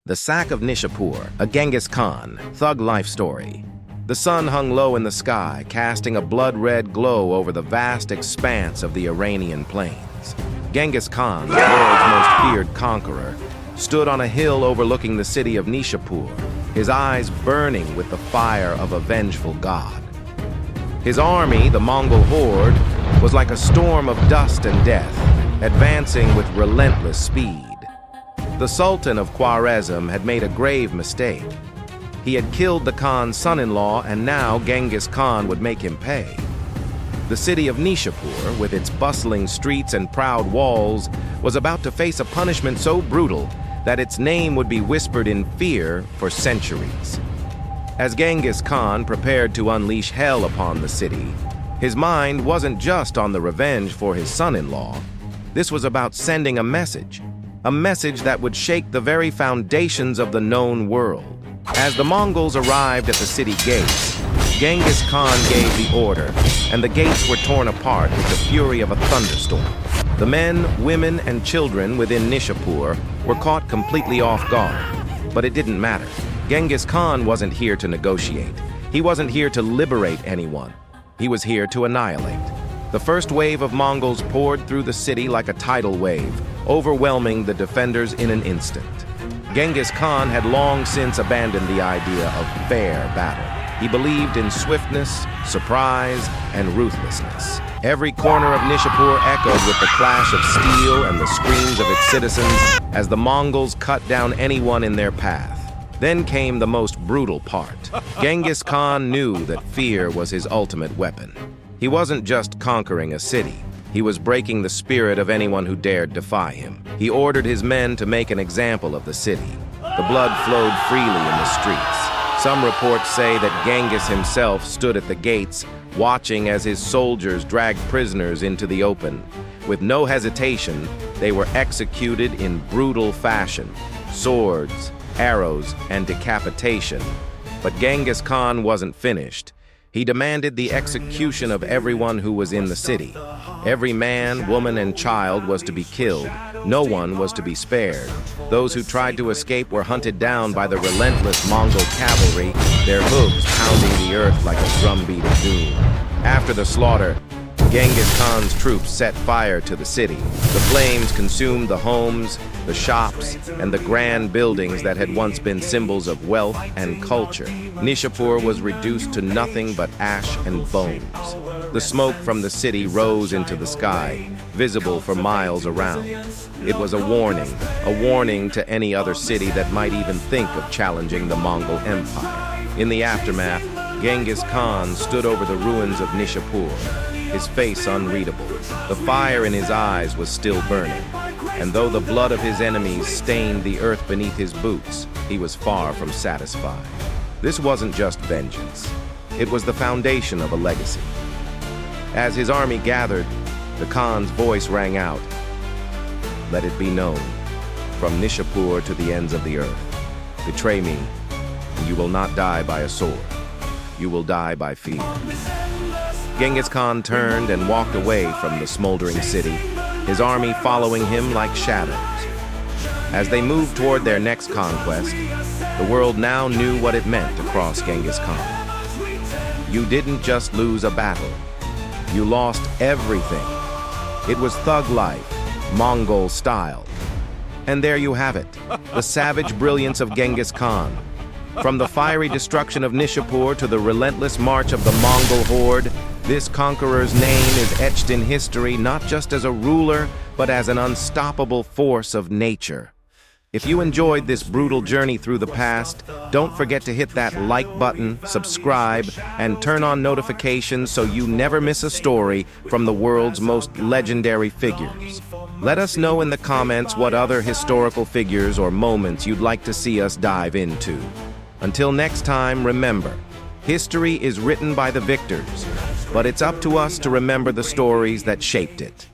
The Sack of Nishapur, a Genghis Khan, thug life story. The sun hung low in the sky, casting a blood-red glow over the vast expanse of the Iranian plains. Genghis Khan, the world's most feared conqueror, stood on a hill overlooking the city of Nishapur, his eyes burning with the fire of a vengeful god. His army, the Mongol horde, was like a storm of dust and death, advancing with relentless speed. The Sultan of Khwarezm had made a grave mistake. He had killed the Khan's son-in-law, and now Genghis Khan would make him pay. The city of Nishapur, with its bustling streets and proud walls, was about to face a punishment so brutal that its name would be whispered in fear for centuries. As Genghis Khan prepared to unleash hell upon the city, his mind wasn't just on the revenge for his son-in-law. This was about sending a message that would shake the very foundations of the known world. As the Mongols arrived at the city gates, Genghis Khan gave the order, and the gates were torn apart with the fury of a thunderstorm. The men, women, and children within Nishapur were caught completely off guard. But it didn't matter. Genghis Khan wasn't here to negotiate. He wasn't here to liberate anyone. He was here to annihilate. The first wave of Mongols poured through the city like a tidal wave, overwhelming the defenders in an instant. Genghis Khan had long since abandoned the idea of fair battle. He believed in swiftness, surprise, and ruthlessness. Every corner of Nishapur echoed with the clash of steel and the screams of its citizens as the Mongols cut down anyone in their path. Then came the most brutal part. Genghis Khan knew that fear was his ultimate weapon. He wasn't just conquering a city. He was breaking the spirit of anyone who dared defy him. He ordered his men to make an example of the city. The blood flowed freely in the streets. Some reports say that Genghis himself stood at the gates, watching as his soldiers dragged prisoners into the open. With no hesitation, they were executed in brutal fashion: swords, arrows, and decapitation. But Genghis Khan wasn't finished. He demanded the execution of everyone who was in the city. Every man, woman, and child was to be killed. No one was to be spared. Those who tried to escape were hunted down by the relentless Mongol cavalry, their hooves pounding the earth like a drumbeat of doom. After the slaughter, Genghis Khan's troops set fire to the city. The flames consumed the homes, the shops, and the grand buildings that had once been symbols of wealth and culture. Nishapur was reduced to nothing but ash and bones. The smoke from the city rose into the sky, visible for miles around. It was a warning to any other city that might even think of challenging the Mongol Empire. In the aftermath, Genghis Khan stood over the ruins of Nishapur, his face unreadable. The fire in his eyes was still burning, and though the blood of his enemies stained the earth beneath his boots, he was far from satisfied. This wasn't just vengeance. It was the foundation of a legacy. As his army gathered, the Khan's voice rang out, "Let it be known, from Nishapur to the ends of the earth, betray me, and you will not die by a sword. You will die by fear." Genghis Khan turned and walked away from the smoldering city, his army following him like shadows. As they moved toward their next conquest, the world now knew what it meant to cross Genghis Khan. You didn't just lose a battle. You lost everything. It was thug life, Mongol style. And there you have it, the savage brilliance of Genghis Khan. From the fiery destruction of Nishapur to the relentless march of the Mongol horde, this conqueror's name is etched in history not just as a ruler, but as an unstoppable force of nature. If you enjoyed this brutal journey through the past, don't forget to hit that like button, subscribe, and turn on notifications so you never miss a story from the world's most legendary figures. Let us know in the comments what other historical figures or moments you'd like to see us dive into. Until next time, remember, history is written by the victors, but it's up to us to remember the stories that shaped it.